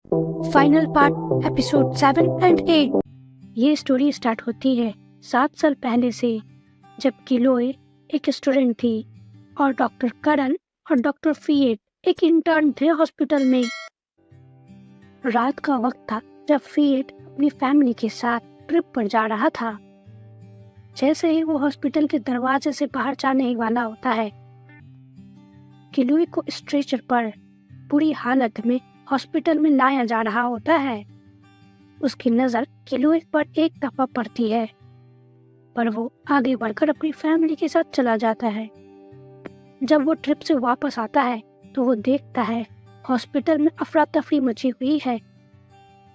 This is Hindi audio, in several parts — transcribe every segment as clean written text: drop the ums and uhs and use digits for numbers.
Final part episode 7 and 8। ये स्टोरी स्टार्ट होती है 7 साल पहले से, जब किलोए एक स्टूडेंट थी और डॉक्टर करण और डॉक्टर फिएट एक इंटर्न थे हॉस्पिटल में। रात का वक्त था जब फिएट अपनी फैमिली के साथ ट्रिप पर जा रहा था। जैसे ही वो हॉस्पिटल के दरवाजे से बाहर जाने वाला होता है, किलोए को स्ट्रेचर पर बुरी हालत में हॉस्पिटल में लाया जा रहा होता है। उसकी नजर किलोए पर एक दफा पड़ती है, पर वो आगे बढ़कर अपनी फैमिली के साथ चला जाता है। जब वो ट्रिप से वापस आता है तो वो देखता है हॉस्पिटल में अफरा तफरी मची हुई है।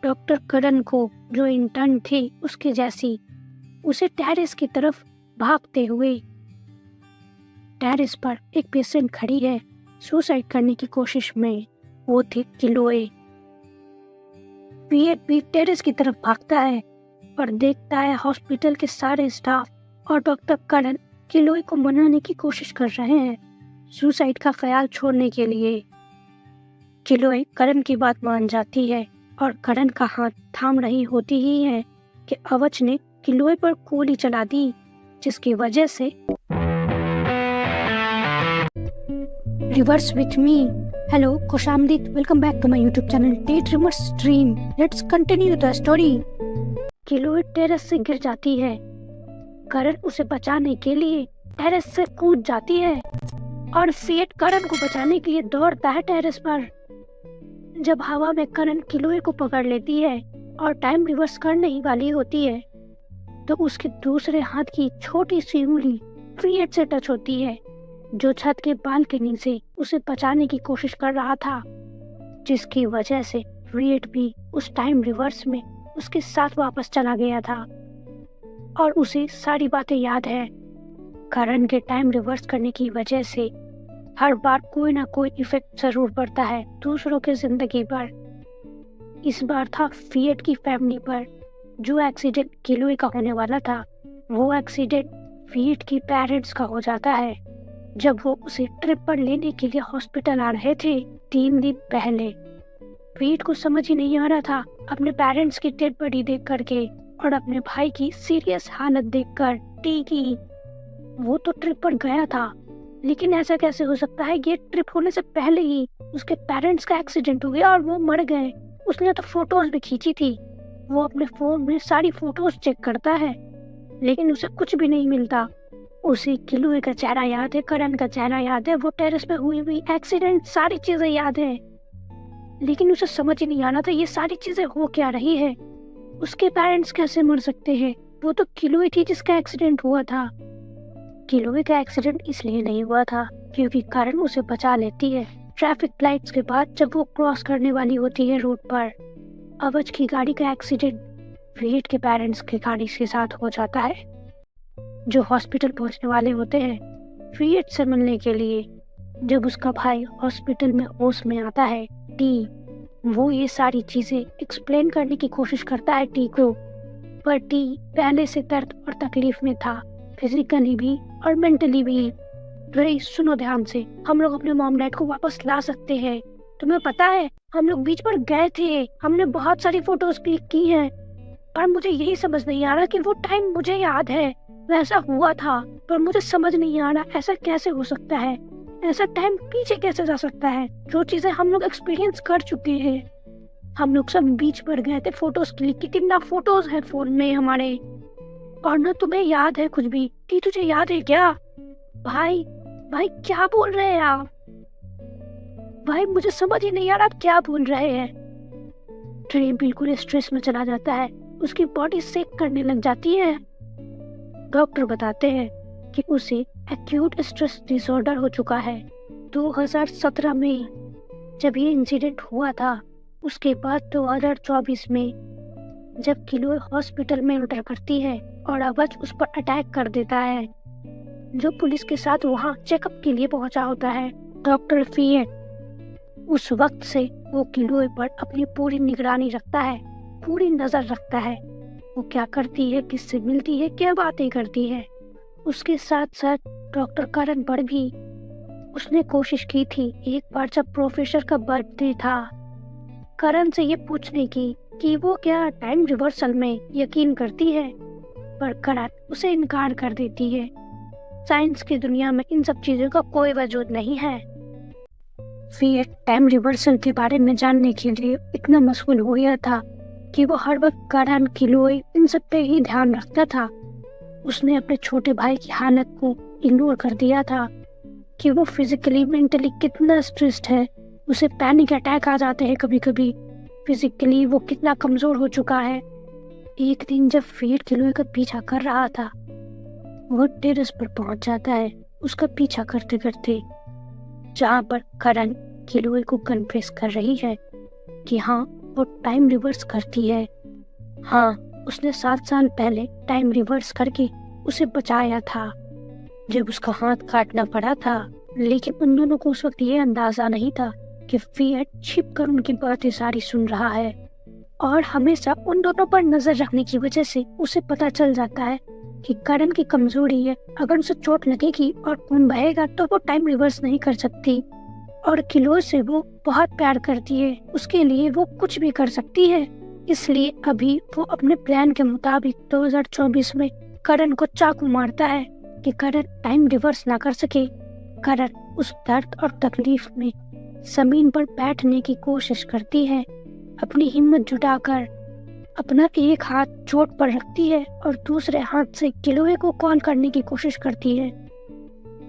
डॉक्टर करण को, जो इंटर्न थी उसके जैसी, उसे टेरेस की तरफ भागते हुए। टेरेस पर एक पेशेंट खड़ी है सुसाइड करने की कोशिश में। वो थी किलोए। फिएट भी टेरेस की तरफ भागता है और देखता है हॉस्पिटल के सारे स्टाफ और डॉक्टर करण किलोए को मनाने की कोशिश कर रहे हैं सुसाइड का ख्याल छोड़ने के लिए। किलोए करण की बात मान जाती है और करण का हाथ थाम रही होती ही है कि अवच ने किलोए पर गोली चला दी, जिसकी वजह से रिवर्स विथ मी। हेलो, खुशामदीद, welcome back to my YouTube channel daydreamer stream. Let's continue the story. Chloe terrace से गिर जाती है। करण उसे बचाने के लिए टेरेस से कूद जाती है और फिएट करण को बचाने के लिए दौड़ता है टेरेस पर। जब हवा में करण किलोए को पकड़ लेती है और टाइम रिवर्स करने ही वाली होती है, तो उसके दूसरे हाथ की छोटी सी उंगली फिएट से टच होती है, जो छत के बालकनी से उसे बचाने की कोशिश कर रहा था, जिसकी वजह से फिएट भी उस टाइम रिवर्स में उसके साथ वापस चला गया था और उसे सारी बातें याद है। करण के टाइम रिवर्स करने की वजह से हर बार कोई ना कोई इफेक्ट जरूर पड़ता है दूसरों की जिंदगी पर। इस बार था फिएट की फैमिली पर। जो एक्सीडेंट किलोए का होने वाला था, वो एक्सीडेंट फिएट की पेरेंट्स का हो जाता है जब वो उसे ट्रिप पर लेने के लिए हॉस्पिटल आ रहे थे 3 दिन पहले। फिएट को समझ ही नहीं आ रहा था अपने पेरेंट्स की डेड बॉडी देख करके और अपने भाई की सीरियस हालत देखकर टी की। वो तो ट्रिप पर गया था, लेकिन ऐसा कैसे हो सकता है? ये ट्रिप होने से पहले ही उसके पेरेंट्स का एक्सीडेंट हो गया और वो मर गए। उसने तो फोटोज भी खींची थी। वो अपने फोन में सारी फोटोज चेक करता है, लेकिन उसे कुछ भी नहीं मिलता। उसे किलोए का चेहरा याद है, करण का चेहरा याद है, वो टेरेस पे हुई एक्सीडेंट, सारी चीजें याद है, लेकिन उसे समझ ही नहीं आना था ये सारी चीजें हो क्या रही है। उसके पेरेंट्स कैसे मर सकते हैं? वो तो किलोए थी जिसका एक्सीडेंट हुआ था। किलोए का एक्सीडेंट इसलिए नहीं हुआ था क्योंकि करण उसे बचा लेती है ट्रैफिक लाइट्स के बाद, जब वो क्रॉस करने वाली होती है रोड पर। अवच की गाड़ी का एक्सीडेंट फिएट के पेरेंट्स की गाड़ी के साथ हो जाता है, जो हॉस्पिटल पहुंचने वाले होते हैं फिएट से मिलने के लिए। जब उसका भाई हॉस्पिटल में होश में आता है टी, वो ये सारी चीजें एक्सप्लेन करने की कोशिश करता है टी को, पर टी पहले से दर्द और तकलीफ में था, फिजिकली भी और मेंटली भी। रे सुनो ध्यान से, हम लोग अपने मॉम डैड को वापस ला सकते हैं। तुम्हें पता है हम लोग बीच पर गए थे, हमने बहुत सारी फोटोज क्लिक की हैं, पर मुझे यही समझ नहीं आ रहा कि वो टाइम मुझे याद है, वैसा हुआ था, पर मुझे समझ नहीं आ रहा ऐसा कैसे हो सकता है, ऐसा टाइम पीछे कैसे जा सकता है? जो चीजें हम लोग एक्सपीरियंस कर चुके हैं। हम लोग सब बीच पर गए थे, फोटोज क्लिक की थी, ना फोटोज है फोन में हमारे, और ना तुम्हें याद है कुछ भी। टी तुझे याद है क्या? भाई भाई क्या बोल रहे हैं आप? भाई मुझे समझ ही नहीं आ रहा आप क्या बोल रहे हैं। ट्रे बिल्कुल स्ट्रेस में चला जाता है, उसकी बॉडी शेक करने लग जाती है। डॉक्टर बताते हैं कि उसे एक्यूट स्ट्रेस डिसऑर्डर हो चुका है 2017 में, जब ये इंसिडेंट हुआ था। उसके बाद 2024 में जब किलोए हॉस्पिटल में एंटर करती है और अवच उस पर अटैक कर देता है, जो पुलिस के साथ वहां चेकअप के लिए पहुंचा होता है डॉक्टर फिएट। उस वक्त से वो किलोए पर अपनी पूरी निगरानी रखता है, पूरी नजर रखता है। वो क्या करती है, किससे मिलती है, क्या बातें करती है। उसके साथ साथ डॉक्टर करण पर भी उसने कोशिश की थी। एक बार जब प्रोफेसर का बर्थडे था करण से ये पूछने की कि वो क्या टाइम रिवर्सल में यकीन करती है, पर करण उसे इनकार कर देती है। साइंस की दुनिया में इन सब चीजों का कोई वजूद नहीं है। फिएट टाइम रिवर्सल के बारे में जानने के लिए इतना मशगूल हो गया था कि वो हर वक्त करण, किलोए इन सब पे ही ध्यान रखता था। उसने अपने छोटे भाई की हालत को इग्नोर कर दिया था कि वो फिजिकली मेंटली कितना स्ट्रेस्ड है। उसे पैनिक अटैक आ जाते हैं कभी कभी। फिजिकली वो कितना कमजोर हो चुका है। एक दिन जब फिएट किलोए का पीछा कर रहा था, वो टेरेस पर पहुंच जाता है उसका पीछा करते करते, जहाँ पर करण किलोए को कन्फेस कर रही है कि हाँ, वो टाइम रिवर्स करती है। हाँ, उसने 7 साल पहले टाइम रिवर्स करके उसे बचाया था जब उसका हाथ काटना पड़ा था। लेकिन उन दोनों को उस वक्त ये अंदाजा नहीं था कि फिएट छिप कर उनकी बातें सारी सुन रहा है, और हमेशा उन दोनों पर नजर रखने की वजह से उसे पता चल जाता है कि करण की कमजोरी है। अगर उसे चोट लगेगी और खून बहेगा तो वो टाइम रिवर्स नहीं कर सकती, और किलोए से वो बहुत प्यार करती है। उसके लिए वो कुछ भी कर सकती है। इसलिए अभी वो अपने प्लान के मुताबिक 2024 में करण को चाकू मारता है कि करण टाइम रिवर्स ना कर सके। करण उस दर्द और तकलीफ में जमीन पर बैठने की कोशिश करती है। अपनी हिम्मत जुटाकर अपना एक हाथ चोट पर रखती है और दूसरे हाथ से किलोए को कॉल करने की कोशिश करती है,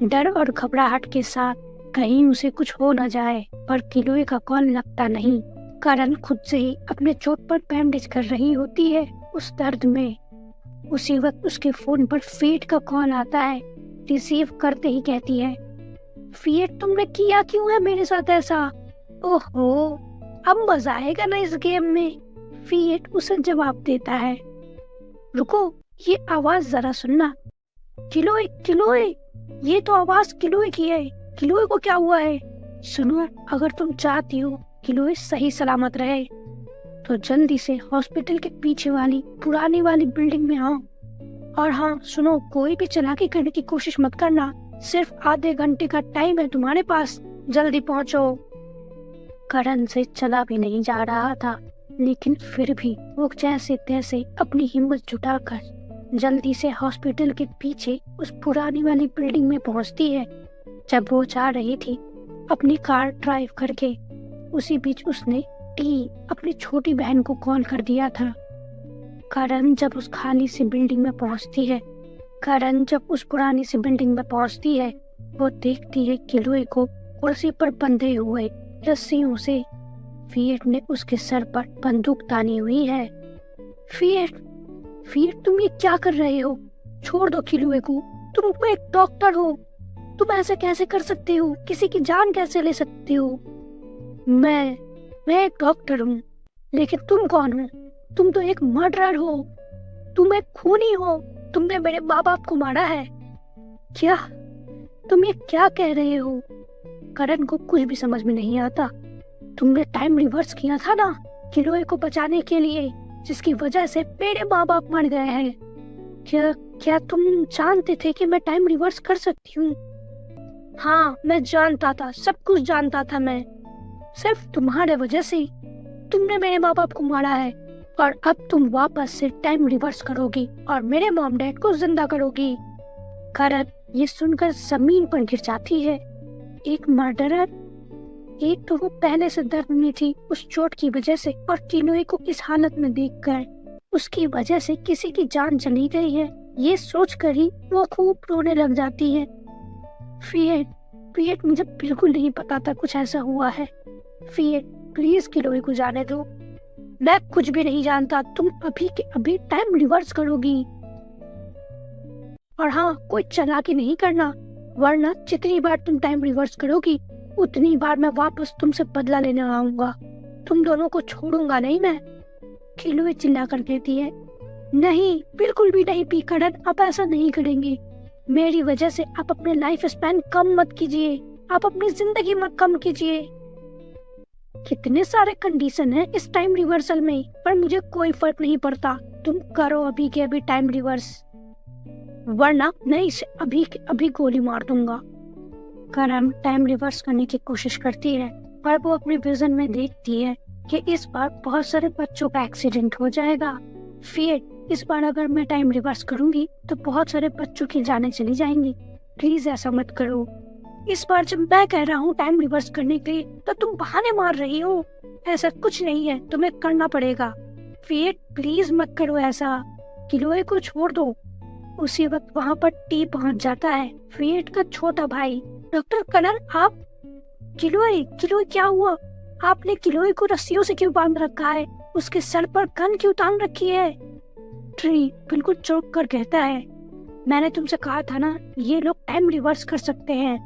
डर और घबराहट के साथ कहीं उसे कुछ हो न जाए। पर किलोए का कॉल लगता नहीं। करण खुद से ही अपने चोट पर बैंडेज कर रही होती है उस दर्द में। उसी वक्त उसके फोन पर फिएट का कॉल आता है। रिसीव करते ही कहती है, फिएट तुमने किया क्यों है मेरे साथ ऐसा? ओहो, अब मजा आएगा ना इस गेम में। फिएट उसे जवाब देता है, रुको, ये आवाज जरा सुनना। किलोए, किलोए, ये तो आवाज किलोए की है। किलोए को क्या हुआ है? सुनो, अगर तुम चाहती हो किलोए सही सलामत रहे तो जल्दी से हॉस्पिटल के पीछे वाली पुरानी वाली बिल्डिंग में आओ। और हाँ सुनो, कोई भी चालाकी करने की कोशिश मत करना। सिर्फ आधे घंटे का टाइम है तुम्हारे पास, जल्दी पहुंचो। करण से चला भी नहीं जा रहा था, लेकिन फिर भी वो जैसे तैसे अपनी हिम्मत जुटाकर जल्दी से हॉस्पिटल के पीछे उस पुरानी वाली बिल्डिंग में पहुंचती है। जब वो जा रही थी अपनी कार ड्राइव करके, उसी बीच उसने अपनी छोटी बहन को कॉल कर दिया था। करण जब उस खाली सी बिल्डिंग में पहुंचती है, करण जब उस पुरानी सी बिल्डिंग में पहुंचती है, वो देखती है किलोए को कुर्सी पर बंधे हुए रस्सियों से। फिएट ने उसके सर पर बंदूक तानी हुई है। फिएट, फिएट तुम ये क्या कर रहे हो? छोड़ दो किलोए को, तुम एक डॉक्टर हो, तुम ऐसे कैसे कर सकते हो? किसी की जान कैसे ले सकते हो? मैं एक डॉक्टर हूँ, लेकिन तुम कौन हो? तुम तो एक मर्डरर हो, तुम एक खूनी हो, तुमने मेरे माँ बाप को मारा है। क्या तुम ये क्या कह रहे हो? करण को कुछ भी समझ में नहीं आता। तुमने टाइम रिवर्स किया था ना किलोए को बचाने के लिए, जिसकी वजह से मेरे माँ बाप मर गए हैं। क्या तुम जानते थे कि मैं टाइम रिवर्स कर सकती हूँ? हाँ, मैं जानता था, सब कुछ जानता था। मैं सिर्फ तुम्हारे वजह से तुमने मेरे माँ बाप को मारा है, और अब तुम वापस से टाइम रिवर्स करोगी और मेरे मॉम डैड को जिंदा करोगी। करण ये सुनकर जमीन पर गिर जाती है। एक मर्डरर, एक तो वो पहले से दर्द में थी उस चोट की वजह से, और किलोए को इस हालत में देखकर उसकी वजह से किसी की जान चली गई है, ये सोचकर ही वो खूब रोने लग जाती है। फिएट मुझे बिल्कुल नहीं पता था कुछ ऐसा हुआ है। फिएट प्लीज किलोए को जाने दो, मैं कुछ भी नहीं जानता। तुम अभी के अभी टाइम रिवर्स करोगी, और हाँ, कोई चालाकी नहीं करना, वरना जितनी बार तुम टाइम रिवर्स करोगी उतनी बार मैं वापस तुमसे बदला लेने आऊंगा। तुम दोनों को छोड़ूंगा नहीं मैं। किलोए चिल्ला कर कहती है, नहीं, बिल्कुल भी नहीं पी करण, आप ऐसा नहीं करेंगे। मेरी वजह से आप अपने लाइफ स्पैन कम मत कीजिए, आप अपनी जिंदगी मत कम कीजिए। कितने सारे कंडीशन है इस टाइम रिवर्सल में, पर मुझे कोई फर्क नहीं पड़ता। तुम करो अभी के अभी टाइम रिवर्स, वरना मैं इसे अभी के अभी गोली मार दूंगा। करण टाइम रिवर्स करने की कोशिश करती है, पर वो अपने विजन में देखती है कि इस बार बहुत सारे बच्चों का एक्सीडेंट हो जाएगा। फिएट, इस बार अगर मैं टाइम रिवर्स करूंगी तो बहुत सारे बच्चों की जानें चली जाएंगी। प्लीज ऐसा मत करो। इस बार जब मैं कह रहा हूँ टाइम रिवर्स करने के लिए तो तुम बहाने मार रही हो। ऐसा कुछ नहीं है, तुम्हें करना पड़ेगा। फिएट प्लीज मत करो ऐसा, किलोए को छोड़ दो। उसी वक्त वहाँ पर टी पहुँच जाता है, फिएट का छोटा भाई। डॉक्टर कनर, आप? किलोए, किलोए क्या हुआ? आपने किलोए को रस्सियों से क्यों बांध रखा है? उसके सर पर गन क्यों टांग रखी है? ट्री बिल्कुल चौंक कर कहता है, मैंने तुमसे कहा था ना, ये लोग टाइम रिवर्स कर सकते हैं।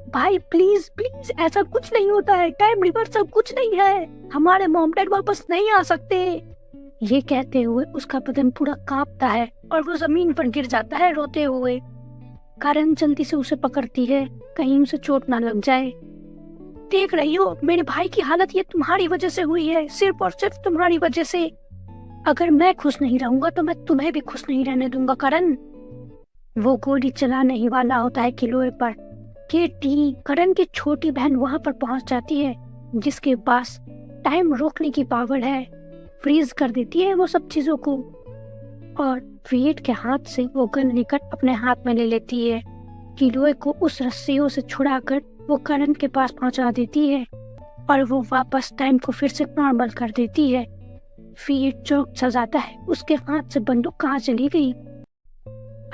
भाई प्लीज प्लीज, ऐसा कुछ नहीं होता है, टाइम रिवर्स सब कुछ नहीं है, हमारे मॉम डैड वापस नहीं आ सकते। ये कहते हुए उसका बदन पूरा कांपता है और वो जमीन पर गिर जाता है रोते हुए। कारण जल्दी से उसे पकड़ती है, कहीं उसे चोट ना लग जाए। देख रही हो मेरे भाई की हालत, ये तुम्हारी वजह से हुई है, सिर्फ और सिर्फ तुम्हारी वजह से। अगर मैं खुश नहीं रहूंगा तो मैं तुम्हें भी खुश नहीं रहने दूंगा करण। वो गोली चलाने ही वाला होता है किलोए पर कि टी, करण की छोटी बहन, वहां पर पहुंच जाती है, जिसके पास टाइम रोकने की पावर है। फ्रीज कर देती है वो सब चीजों को और फिएट के हाथ से वो गन लेकर अपने हाथ में ले लेती है। किलोए को उस रस्सियों से छुड़ाकर वो करण के पास पहुंचा देती है और वो वापस टाइम को फिर से नॉर्मल कर देती है। फिएट चौंक सा जाता है, उसके हाथ से बंदूक कहाँ चली गई।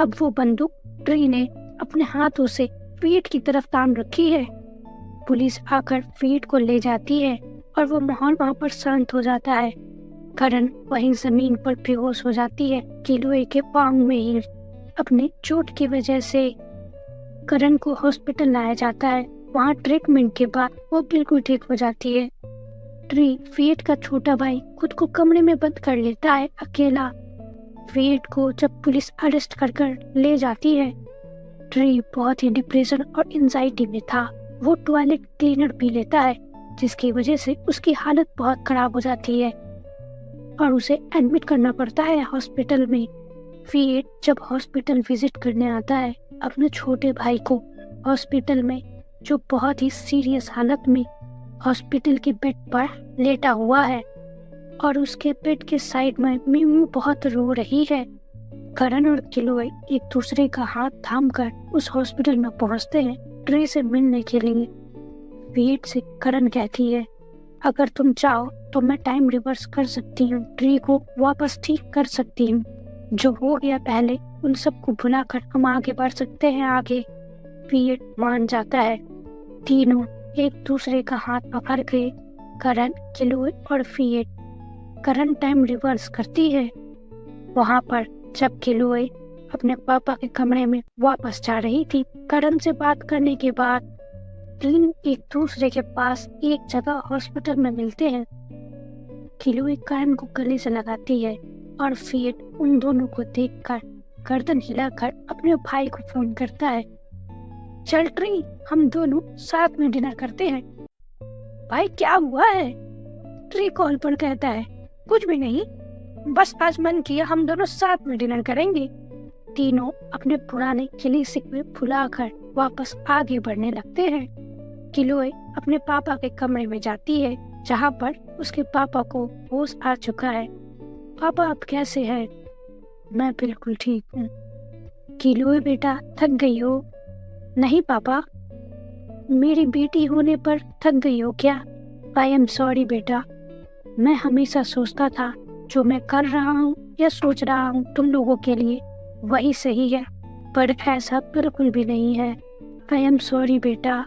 अब वो बंदूक ट्री ने अपने हाथों से फिएट की तरफ तान रखी है। पुलिस आकर फिएट को ले जाती है और वो माहौल वहाँ पर शांत हो जाता है। करण वहीं जमीन पर बेहोश हो जाती है, किलोए के पांव में ही। अपने चोट की वजह से करण को हॉस्पिटल लाया जाता है। वहाँ ट्रीटमेंट के बाद वो बिल्कुल ठीक हो जाती है। ट्री, फिएट का छोटा भाई, खुद को कमरे में बंद कर लेता है अकेला। फिएट को जब पुलिस अरेस्ट कर ले जाती है, ट्री बहुत ही डिप्रेशन और एंजाइटी में था। वो टॉयलेट क्लीनर पी लेता है, जिसकी वजह से उसकी हालत बहुत खराब हो जाती है और उसे एडमिट करना पड़ता है हॉस्पिटल में। फिएट जब हॉस्पिटल विजिट करने आता है अपने छोटे भाई को, हॉस्पिटल में जो बहुत ही सीरियस हालत में हॉस्पिटल के बेड पर लेटा हुआ है और उसके बेड के साइड में मीमू बहुत रो रही है। करण और किलोए एक दूसरे का हाथ थामकर उस हॉस्पिटल में पहुंचते हैं ट्री से मिलने के लिए। फिएट से करण कहती है, अगर तुम चाहो तो मैं टाइम रिवर्स कर सकती हूँ, ट्री को वापस ठीक कर सकती हूँ। जो हो गया पहले उन सबको भुलाकर हम आगे बढ़ सकते हैं आगे। फिएट मान जाता है। तीनों एक दूसरे का हाथ पकड़ के, करण, किलोए और फिएट। करण टाइम रिवर्स करती है। वहाँ पर जब किलोए अपने पापा के कमरे में वापस जा रही थी करण से बात करने के बाद, तीन एक दूसरे के पास एक जगह हॉस्पिटल में मिलते हैं। किलोए करण को गले से लगाती है और फिएट उन दोनों को देखकर गर्दन हिलाकर अपने भाई को फोन करता है, चल ट्री, हम दोनों साथ में डिनर करते हैं। भाई क्या हुआ है? ट्री कॉल पर कहता है, कुछ भी नहीं, बस आज मन किया हम दोनों साथ में डिनर करेंगे। तीनों अपने पुराने खिले सिक्के भुलाकर वापस आगे बढ़ने लगते हैं। किलोए अपने पापा के कमरे में जाती है, जहाँ पर उसके पापा को होश आ चुका है। पापा आप कैसे हैं? मैं बिल्कुल ठीक हूँ। किलोए बेटा, थक गई हो? नहीं पापा, मेरी बेटी होने पर थक गई हो क्या? आई एम सॉरी बेटा, मैं हमेशा सोचता था जो मैं कर रहा हूँ या सोच रहा हूँ तुम लोगों के लिए वही सही है, पर ऐसा बिल्कुल भी नहीं है। आई एम सॉरी बेटा।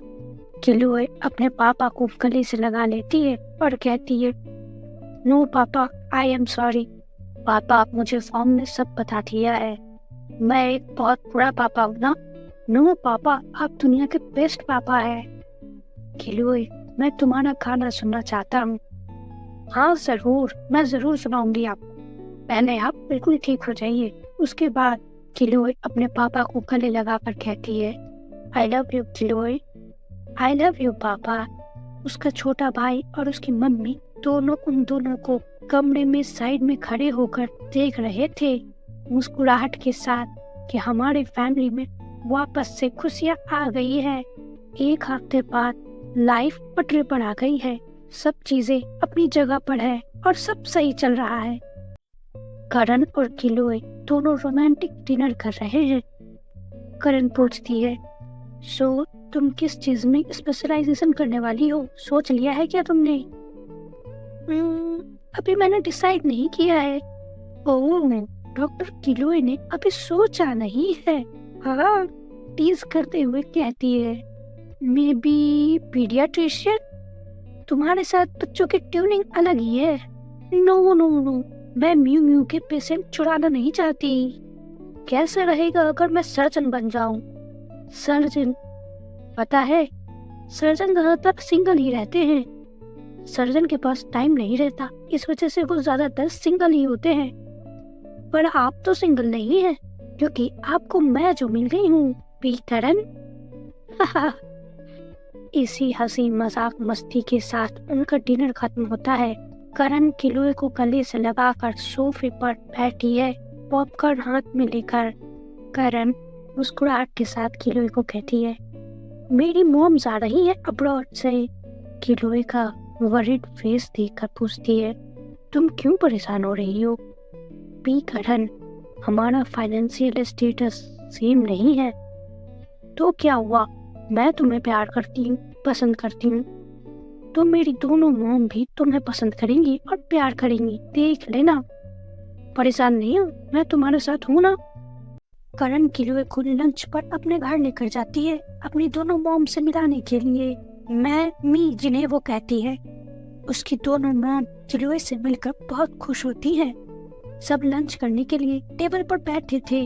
किलोए अपने पापा को गले से लगा लेती है और कहती है, नो पापा, आई एम सॉरी। पापा आप मुझे फॉर्म में सब बता दिया है, मैं एक बहुत बुरा पापा हूँ ना। नो पापा, आप दुनिया के बेस्ट पापा है। किलोए, मैं तुम्हारा गाना सुनना चाहता हूँ। हाँ जरूर, मैं जरूर सुनाऊंगी आपको, पहले आप बिल्कुल ठीक हो जाइए। उसके बाद किलोए अपने पापा को गले लगाकर कहती है, I love you Chloe, I love you papa. उसका छोटा भाई और उसकी मम्मी दोनों उन दोनों को कमरे में साइड में खड़े होकर देख रहे थे, मुस्कुराहट के साथ कि हमारे फैमिली में वापस से खुशियाँ आ गई है। एक हफ्ते बाद लाइफ पटरी पर आ गई है। सब चीजें अपनी जगह पर है और सब सही चल रहा है। करण और किलोए दोनों रोमांटिक डिनर कर रहे हैं। करण पूछती है, सो तुम किस चीज में स्पेशलाइजेशन करने वाली हो, सोच लिया है क्या तुमने? अभी मैंने डिसाइड नहीं किया है। ओह, डॉक्टर किलोए ने अभी सोचा नहीं है। हाँ, टीज करते हुए कहती है, मे बी पीडियाट्रिशियन। तुम्हारे साथ बच्चों की ट्यूनिंग अलग ही है। नो नो नो, मैं म्यू म्यू के पेशेंट चुराना नहीं चाहती। कैसे रहेगा अगर मैं सर्जन बन जाऊं? सर्जन? पता है, सर्जन ज्यादातर सिंगल ही रहते हैं। सर्जन के पास टाइम नहीं रहता, इस वजह से वो ज्यादातर सिंगल ही होते हैं। पर आप तो सिंगल नहीं हैं, क्योंकि आपको मैं जो मिल गई हूँ, करण। इसी हंसी मजाक मस्ती के साथ उनका डिनर खत्म होता है। करण किलोए को गले से लगाकर सोफे पर बैठी है, पॉपकॉर्न हाथ में लेकर। करण मुस्कुराहट के साथ किलोए को कहती है, मेरी मॉम्स आ रही है अब्रॉड से। किलोए का वरीड फेस देखकर पूछती है, तुम क्यों परेशान हो रही हो? करण, हमारा फाइनेंशियल स्टेटस सेम नहीं है। तो क्या हुआ, मैं तुम्हें प्यार करती हूँ, पसंद करती हूँ, तो मेरी दोनों मॉम भी तुम्हें पसंद करेंगी और प्यार करेंगी, देख लेना। परेशान नहीं हो, मैं तुम्हारे साथ हूँ ना। करण किलोए को लंच पर अपने घर लेकर जाती है, अपनी दोनों मॉम से मिलाने के लिए। मैं मी जिन्हें वो कहती है। उसकी दोनों मॉम किलोए से मिलकर बहुत खुश होती हैं। सब लंच करने के लिए टेबल पर बैठे थे।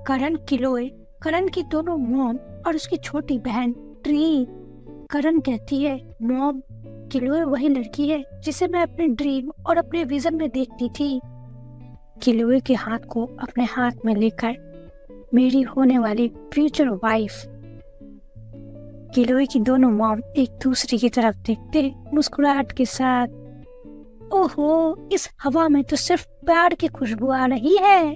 करण, किलोए, करण की दोनों मॉम और उसकी छोटी बहन ट्री। करण कहती है, मॉम, किलोए वही लड़की है जिसे मैं अपने ड्रीम और अपने विजन में देखती थी। किलोए के हाथ को अपने हाथ में लेकर, मेरी होने वाली फ्यूचर वाइफ। किलोए की दोनों मॉम एक दूसरे की तरफ देखते मुस्कुराहट के साथ। ओहो, इस हवा में तो सिर्फ प्यार की खुशबू आ रही है,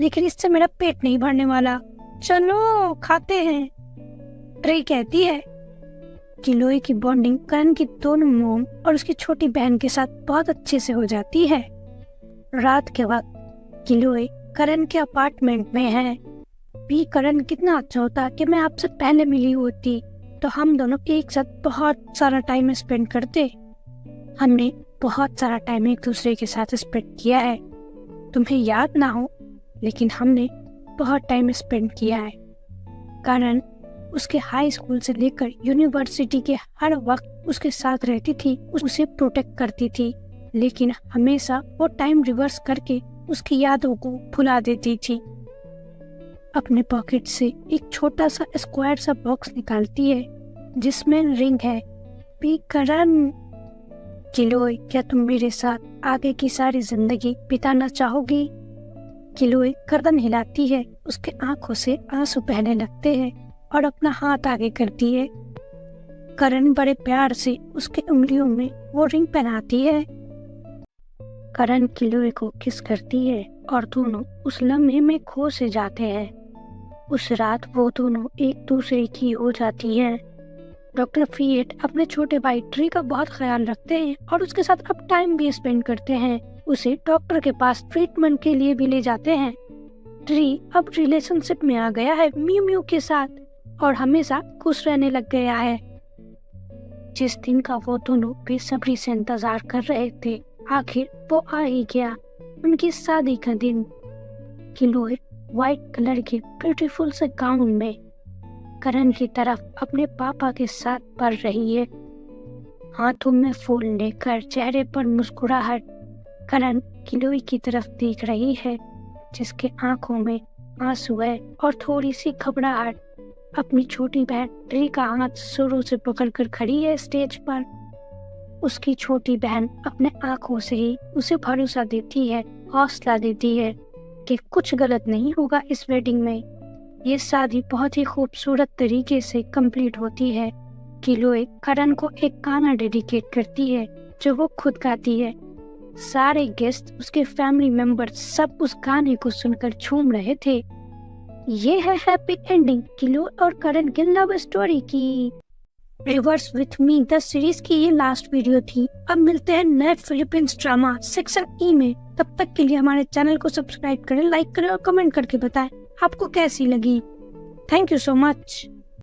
लेकिन इससे मेरा पेट नहीं भरने वाला। चलो खाते हैं, ट्री कहती है। किलोए की बॉन्डिंग करण की दोनों मॉम और उसकी छोटी बहन के साथ बहुत अच्छे से हो जाती है। रात के वक्त किलोए करण के अपार्टमेंट में है। करण, कितना अच्छा होता कि मैं आपसे पहले मिली होती, तो हम दोनों एक साथ बहुत सारा टाइम स्पेंड करते। हमने बहुत सारा टाइम एक दूसरे के साथ स्पेंड किया है। तुम्हें याद ना हो, लेकिन हमने बहुत टाइम स्पेंड किया है। करण उसके हाई स्कूल से लेकर यूनिवर्सिटी के हर वक्त उसके साथ रहती थी, उसे प्रोटेक्ट करती थी, लेकिन हमेशा वो टाइम रिवर्स करके उसकी यादों को भुला देती थी। अपने पॉकेट से एक छोटा सा स्क्वायर सा बॉक्स निकालती है, जिसमें रिंग है। करण, किलोए, क्या तुम मेरे साथ आगे की सारी जिंदगी बिताना चाहोगी? किलोए गर्दन हिलाती है, उसके आंखों से आंसू बहने लगते हैं और अपना हाथ आगे करती है। करण बड़े प्यार से उसके उंगलियों में वो रिंग पहनाती है। करण किलोए को किस करती है और दोनों उस लम्हे में खो से जाते हैं। उस रात वो दोनों एक दूसरे की हो जाती हैं। डॉक्टर फीएट अपने छोटे भाई ट्री का बहुत ख्याल रखते हैं और उसके साथ अब टाइम भी स्पेंड करते हैं। उसे डॉक्टर के पास ट्रीटमेंट के लिए भी ले जाते हैं। ट्री अब रिलेशनशिप में आ गया है म्यू म्यू के साथ और हमेशा खुश रहने लग गया है। जिस दिन का वो दोनों बेसब्री से इंतजार कर रहे थे, आखिर वो आ ही गया, उनकी शादी का दिन। किलोए व्हाइट कलर के ब्यूटीफुल से गाउन में करण की तरफ अपने पापा के साथ बढ़ रही है, हाथों में फूल लेकर, चेहरे पर मुस्कुराहट। करण किलोए की तरफ देख रही है, जिसके आंखों में आंसू है और थोड़ी सी घबराहट। अपनी छोटी बहन ट्री का हाथ शुरू से पकड़कर खड़ी है स्टेज पर। उसकी छोटी बहन अपने आंखों से ही उसे भरोसा देती है, हौसला देती है कि कुछ गलत नहीं होगा इस वेडिंग में। ये शादी बहुत ही खूबसूरत तरीके से कंप्लीट होती है। किलोए करण को एक गाना डेडिकेट करती है, जो वो खुद गाती है। सारे गेस्ट, उसके फैमिली मेंबर्स सब उस गाने को सुनकर झूम रहे थे। ये है हैप्पी एंडिंग किलोए और करण की लव स्टोरी की। Reverse with me the series की ये लास्ट वीडियो थी। अब मिलते हैं नए फिलीपींस ड्रामा सेक्शन ई में। तब तक के लिए हमारे चैनल को सब्सक्राइब करें, लाइक करें और कमेंट करके बताएं आपको कैसी लगी। Thank you so much.